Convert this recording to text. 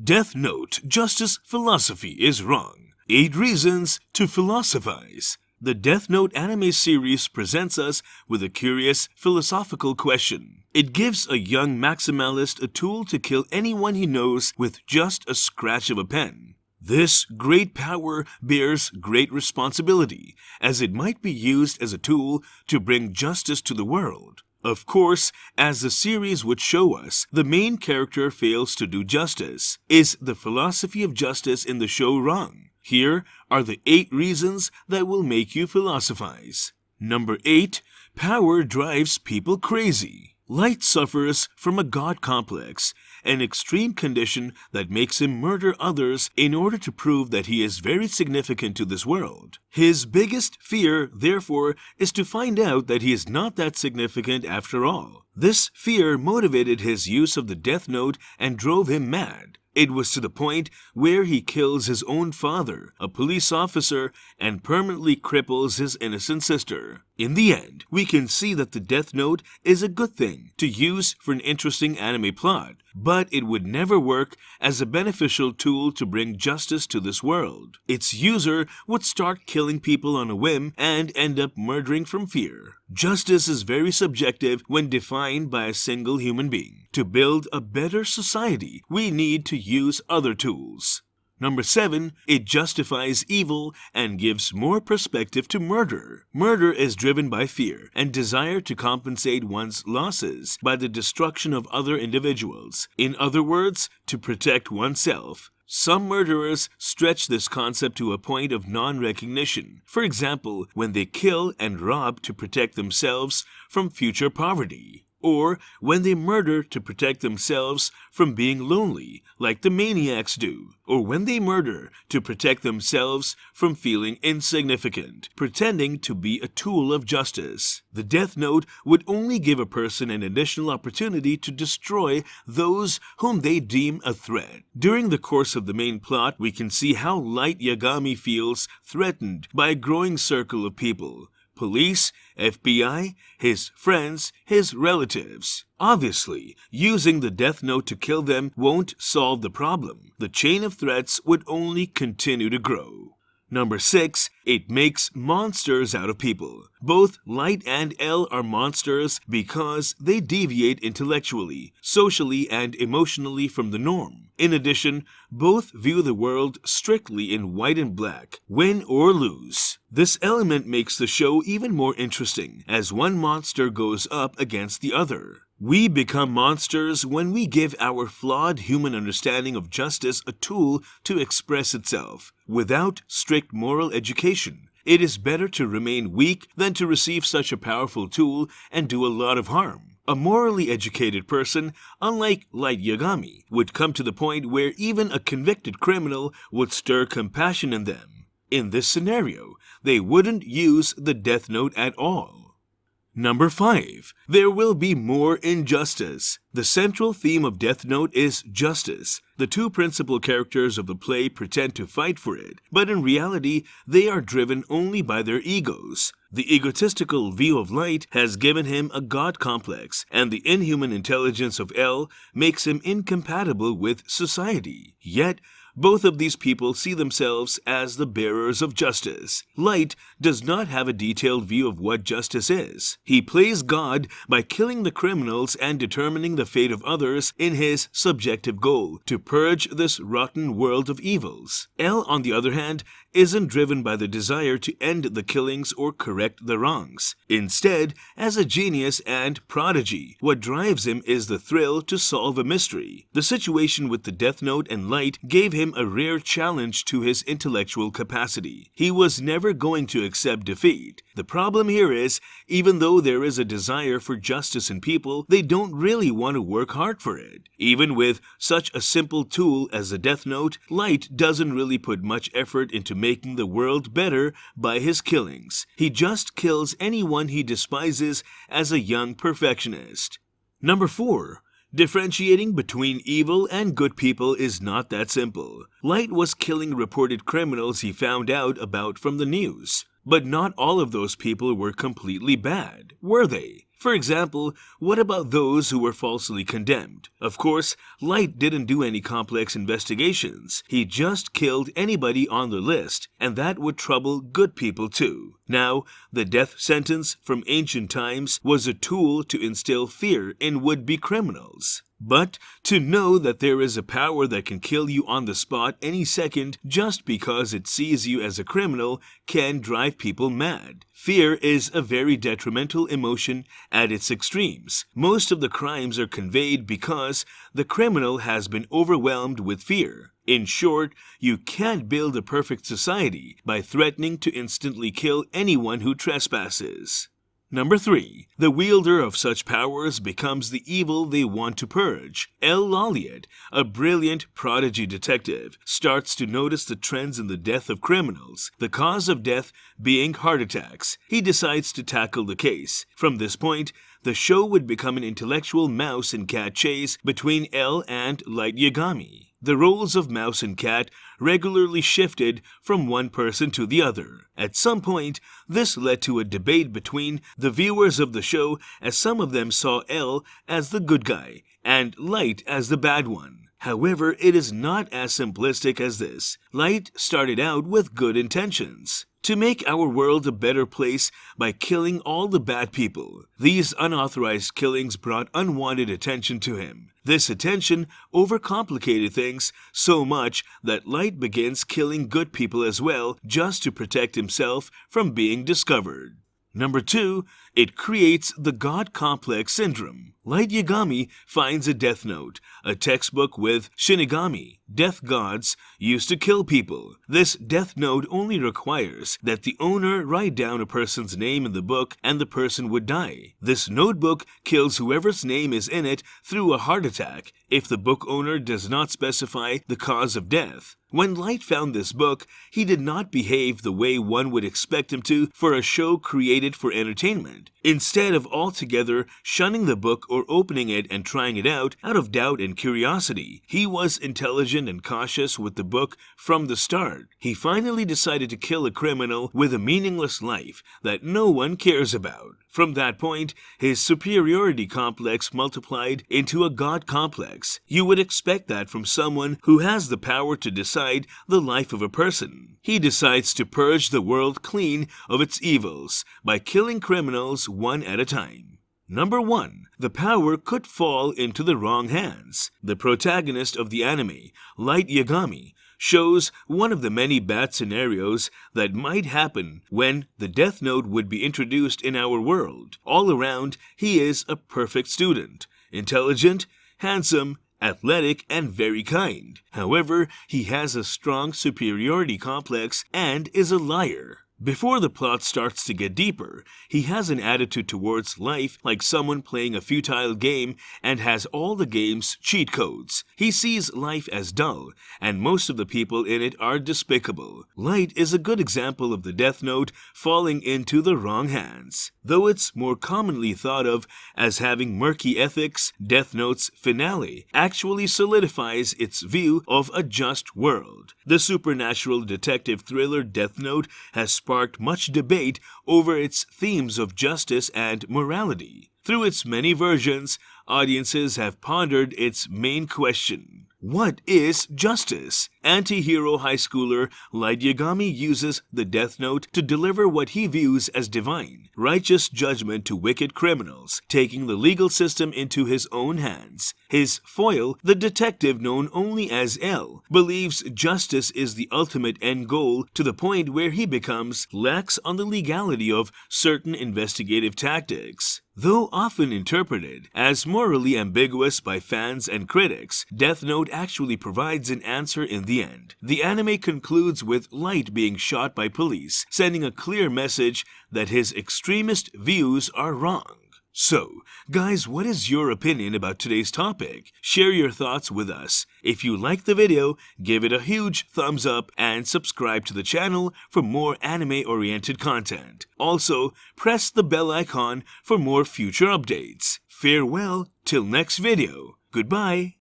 Death Note Justice Philosophy is Wrong. 8 Reasons to Philosophize. The Death Note anime series presents us with a curious philosophical question. It gives a young maximalist a tool to kill anyone he knows with just a scratch of a pen. This great power bears great responsibility, as it might be used as a tool to bring justice to the world. Of course, as the series would show us, the main character fails to do justice. Is the philosophy of justice in the show wrong? Here are the 8 reasons that will make you philosophize. Number 8. Power drives people crazy. Light suffers from a god complex, an extreme condition that makes him murder others in order to prove that he is very significant to this world. His biggest fear, therefore, is to find out that he is not that significant after all. This fear motivated his use of the Death Note and drove him mad. It was to the point where he kills his own father, a police officer, and permanently cripples his innocent sister. In the end, we can see that the Death Note is a good thing to use for an interesting anime plot, but it would never work as a beneficial tool to bring justice to this world. Its user would start killing people on a whim and end up murdering from fear. Justice is very subjective when defined by a single human being. To build a better society, we need to use other tools. Number 7. It justifies evil and gives more perspective to murder. Murder is driven by fear and desire to compensate one's losses by the destruction of other individuals. In other words, to protect oneself. Some murderers stretch this concept to a point of non-recognition. For example, when they kill and rob to protect themselves from future poverty. Or when they murder to protect themselves from being lonely, like the maniacs do. Or when they murder to protect themselves from feeling insignificant, pretending to be a tool of justice. The Death Note would only give a person an additional opportunity to destroy those whom they deem a threat. During the course of the main plot, we can see how Light Yagami feels threatened by a growing circle of people. Police, FBI, his friends, his relatives. Obviously, using the Death Note to kill them won't solve the problem. The chain of threats would only continue to grow. Number 6. It makes monsters out of people. Both Light and L are monsters because they deviate intellectually, socially, and emotionally from the norm. In addition, both view the world strictly in white and black, win or lose. This element makes the show even more interesting, as one monster goes up against the other. We become monsters when we give our flawed human understanding of justice a tool to express itself. Without strict moral education, it is better to remain weak than to receive such a powerful tool and do a lot of harm. A morally educated person, unlike Light Yagami, would come to the point where even a convicted criminal would stir compassion in them. In this scenario, they wouldn't use the Death Note at all. Number 5. There will be more injustice. The central theme of Death Note is justice. The 2 principal characters of the play pretend to fight for it, but in reality, they are driven only by their egos. The egotistical view of Light has given him a god complex, and the inhuman intelligence of L makes him incompatible with society. Yet, both of these people see themselves as the bearers of justice. Light does not have a detailed view of what justice is. He plays God by killing the criminals and determining the fate of others in his subjective goal, to purge this rotten world of evils. L, on the other hand, isn't driven by the desire to end the killings or correct the wrongs. Instead, as a genius and prodigy, what drives him is the thrill to solve a mystery. The situation with the Death Note and Light gave him a rare challenge to his intellectual capacity. He was never going to accept defeat. The problem here is, even though there is a desire for justice in people, they don't really want to work hard for it. Even with such a simple tool as the Death Note, Light doesn't really put much effort into making the world better by his killings. He just kills anyone he despises as a young perfectionist. Number 4. Differentiating between evil and good people is not that simple. Light was killing reported criminals he found out about from the news. But not all of those people were completely bad, were they? For example, what about those who were falsely condemned? Of course, Light didn't do any complex investigations. He just killed anybody on the list, and that would trouble good people too. Now, the death sentence from ancient times was a tool to instill fear in would-be criminals. But to know that there is a power that can kill you on the spot any second just because it sees you as a criminal can drive people mad. Fear is a very detrimental emotion at its extremes. Most of the crimes are conveyed because the criminal has been overwhelmed with fear. In short, you can't build a perfect society by threatening to instantly kill anyone who trespasses. Number 3. The wielder of such powers becomes the evil they want to purge. L. Lolliot, a brilliant prodigy detective, starts to notice the trends in the death of criminals, the cause of death being heart attacks. He decides to tackle the case. From this point, the show would become an intellectual mouse and cat chase between L and Light Yagami. The roles of mouse and cat regularly shifted from one person to the other. At some point, this led to a debate between the viewers of the show, as some of them saw L as the good guy and Light as the bad one. However, it is not as simplistic as this. Light started out with good intentions: to make our world a better place by killing all the bad people. These unauthorized killings brought unwanted attention to him. This attention overcomplicated things so much that Light begins killing good people as well just to protect himself from being discovered. Number 2, it creates the God complex syndrome. Light Yagami finds a death note, a textbook with Shinigami, death gods, used to kill people. This death note only requires that the owner write down a person's name in the book and the person would die. This notebook kills whoever's name is in it through a heart attack if the book owner does not specify the cause of death. When Light found this book, he did not behave the way one would expect him to for a show created for entertainment. Instead of altogether shunning the book or opening it and trying it out of doubt and curiosity, he was intelligent and cautious with the book from the start. He finally decided to kill a criminal with a meaningless life that no one cares about. From that point, his superiority complex multiplied into a God complex. You would expect that from someone who has the power to decide the life of a person. He decides to purge the world clean of its evils by killing criminals one at a time. Number 1. The power could fall into the wrong hands. The protagonist of the anime, Light Yagami, shows one of the many bad scenarios that might happen when the Death Note would be introduced in our world. All around, he is a perfect student, intelligent, handsome, athletic, and very kind. However, he has a strong superiority complex and is a liar. Before the plot starts to get deeper, he has an attitude towards life like someone playing a futile game and has all the game's cheat codes. He sees life as dull, and most of the people in it are despicable. Light is a good example of the Death Note falling into the wrong hands. Though it's more commonly thought of as having murky ethics, Death Note's finale actually solidifies its view of a just world. The supernatural detective thriller Death Note has sparked much debate over its themes of justice and morality. Through its many versions, audiences have pondered its main question: what is justice? Anti-hero high schooler Light Yagami uses the Death Note to deliver what he views as divine, righteous judgment to wicked criminals, taking the legal system into his own hands. His foil, the detective known only as L, believes justice is the ultimate end goal to the point where he becomes lax on the legality of certain investigative tactics. Though often interpreted as morally ambiguous by fans and critics, Death Note actually provides an answer in the end. The anime concludes with Light being shot by police, sending a clear message that his extremist views are wrong. So, guys, what is your opinion about today's topic? Share your thoughts with us. If you liked the video, give it a huge thumbs up and subscribe to the channel for more anime-oriented content. Also, press the bell icon for more future updates. Farewell till next video. Goodbye.